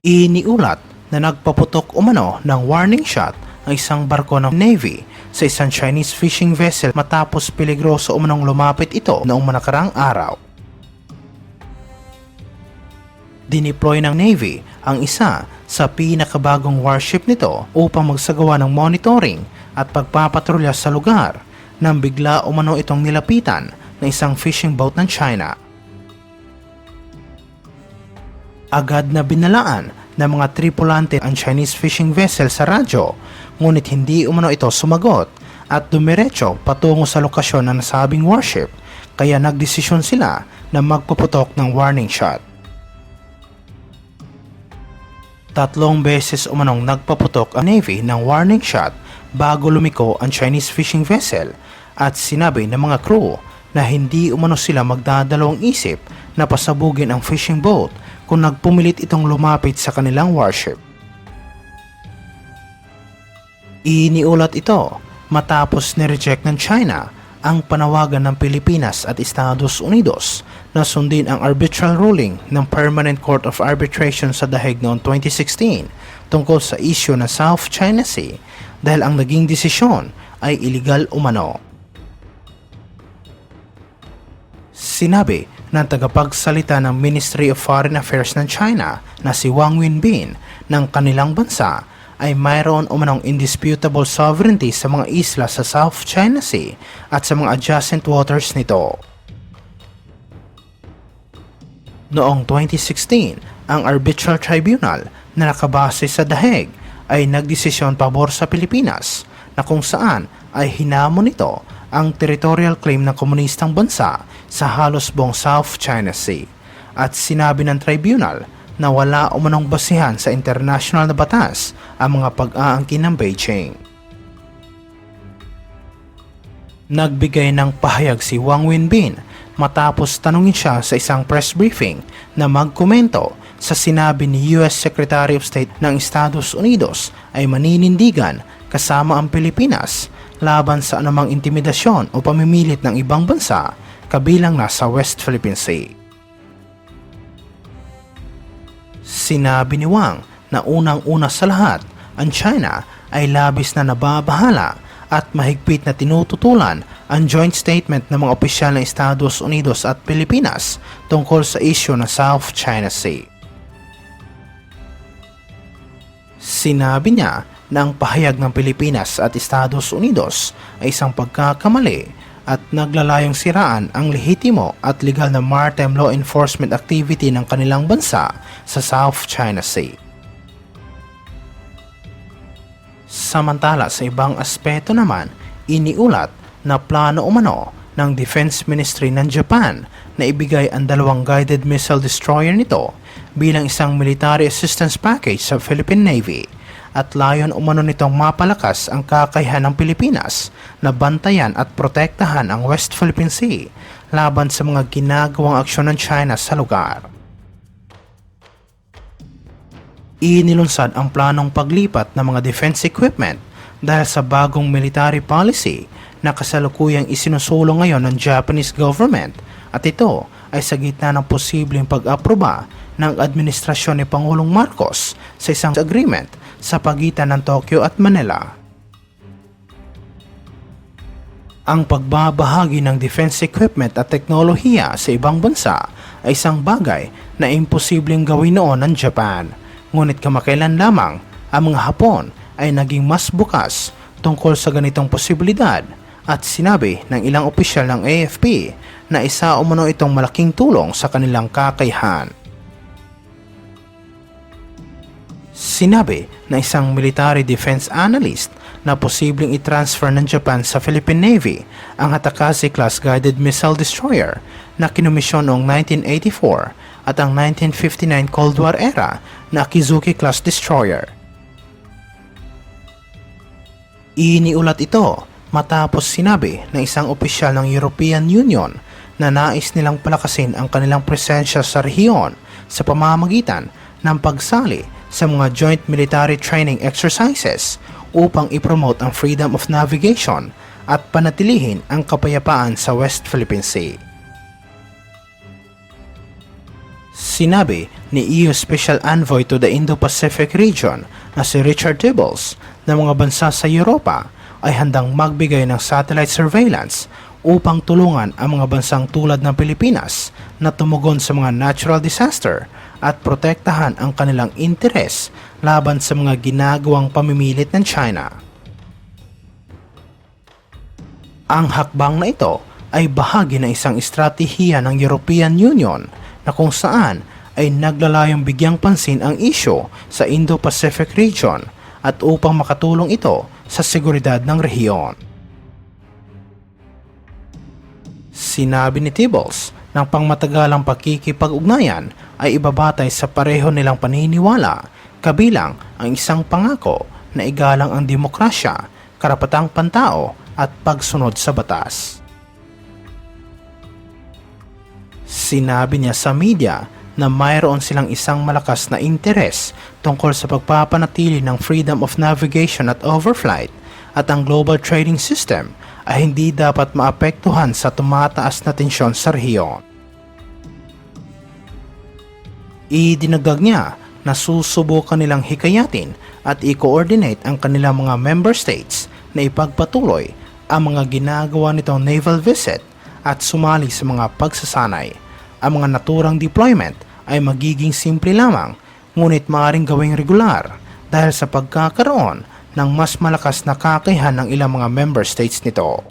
Iniulat na nagpaputok umano ng warning shot ang isang barko ng Navy sa isang Chinese fishing vessel matapos peligroso umanong lumapit ito noong nakarang araw. Dineploy ng Navy ang isa sa pinakabagong warship nito upang magsagawa ng monitoring at pagpapatrolya sa lugar nang bigla umano itong nilapitan ng isang fishing boat ng China. Agad na binalaan ng mga tripulante ang Chinese fishing vessel sa radyo, ngunit hindi umano ito sumagot at dumiretso patungo sa lokasyon ng nasabing warship, kaya nagdesisyon sila na magpuputok ng warning shot. 3 beses umanong nagpaputok ang Navy ng warning shot bago lumiko ang Chinese fishing vessel at sinabi ng mga crew na hindi umano sila magdadalawang isip na pasabugin ang fishing boat kung nagpumilit itong lumapit sa kanilang warship. Iniulat ito matapos nireject ng China ang panawagan ng Pilipinas at Estados Unidos na sundin ang arbitral ruling ng Permanent Court of Arbitration sa The Hague noong 2016 tungkol sa isyu ng South China Sea dahil ang naging desisyon ay iligal umano. Sinabi ng tagapagsalita ng Ministry of Foreign Affairs ng China na si Wang Wenbin ng kanilang bansa ay mayroon umanong indisputable sovereignty sa mga isla sa South China Sea at sa mga adjacent waters nito. Noong 2016, ang Arbitral Tribunal na nakabase sa The Hague ay nagdesisyon pabor sa Pilipinas na kung saan ay hinamon nito ang territorial claim ng komunistang bansa sa halos buong South China Sea at sinabi ng tribunal na wala umanong basihan sa international na batas ang mga pag-aangkin ng Beijing. Nagbigay ng pahayag si Wang Wenbin matapos tanungin siya sa isang press briefing na magkomento sa sinabi ni US Secretary of State ng Estados Unidos ay maninindigan kasama ang Pilipinas laban sa anumang intimidasyon o pamimilit ng ibang bansa kabilang na sa West Philippine Sea. Sinabi ni Wang na unang-una sa lahat, ang China ay labis na nababahala at mahigpit na tinututulan ang joint statement ng mga opisyal ng Estados Unidos at Pilipinas tungkol sa isyu ng South China Sea. Sinabi niya na ang pahayag ng Pilipinas at Estados Unidos ay isang pagkakamali at naglalayong siraan ang lehitimo at legal na maritime law enforcement activity ng kanilang bansa sa South China Sea. Samantala sa ibang aspeto naman, iniulat na plano umano ng Defense Ministry ng Japan na ibigay ang 2 guided missile destroyer nito bilang isang military assistance package sa Philippine Navy at layon umano nitong mapalakas ang kakayahan ng Pilipinas na bantayan at protektahan ang West Philippine Sea laban sa mga ginagawang aksyon ng China sa lugar. Inilunsad ang planong paglipat ng mga defense equipment dahil sa bagong military policy na kasalukuyang isinusulong ngayon ng Japanese government at ito ay sa gitna ng posibleng pag-aproba ng administrasyon ni Pangulong Marcos sa isang agreement sa pagitan ng Tokyo at Manila. Ang pagbabahagi ng defense equipment at teknolohiya sa ibang bansa ay isang bagay na imposibleng gawin noon ng Japan, ngunit kamakailan lamang ang mga Hapon ay naging mas bukas tungkol sa ganitong posibilidad at sinabi ng ilang opisyal ng AFP na isa umano itong malaking tulong sa kanilang kakayahan. Sinabi na isang military defense analyst na posibleng i-transfer ng Japan sa Philippine Navy ang Hatakashi class guided missile destroyer na kinomisyon noong 1984 at ang 1959 Cold War era na Akizuki class destroyer. Iniulat ito matapos sinabi ng isang opisyal ng European Union na nais nilang palakasin ang kanilang presensya sa rehiyon sa pamamagitan ng pagsali sa mga joint military training exercises upang ipromote ang freedom of navigation at panatilihin ang kapayapaan sa West Philippine Sea. Sinabi ni EU Special Envoy to the Indo-Pacific region na si Richard Tibbles na mga bansa sa Europa ay handang magbigay ng satellite surveillance upang tulungan ang mga bansang tulad ng Pilipinas na tumugon sa mga natural disaster at protektahan ang kanilang interes laban sa mga ginagawang pamimilit ng China. Ang hakbang na ito ay bahagi ng isang estratehiya ng European Union na kung saan ay naglalayong bigyang pansin ang isyu sa Indo-Pacific region at upang makatulong ito sa seguridad ng rehiyon. Sinabi ni Tibbles ng pangmatagalang pakikipag-ugnayan ay ibabatay sa pareho nilang paniniwala, kabilang ang isang pangako na igalang ang demokrasya, karapatang pantao at pagsunod sa batas. Sinabi niya sa media na mayroon silang isang malakas na interes tungkol sa pagpapanatili ng freedom of navigation at overflight at ang global trading system ay hindi dapat maapektuhan sa tumataas na tensyon sa rehiyon. Idinagdag niya na susubukan nilang hikayatin at i-coordinate ang kanilang mga member states na ipagpatuloy ang mga ginagawa nitong naval visit at sumali sa mga pagsasanay. Ang mga naturang deployment ay magiging simple lamang, ngunit maaaring gawing regular dahil sa pagkakaroon ng mas malakas na kakayahan ng ilang mga member states nito.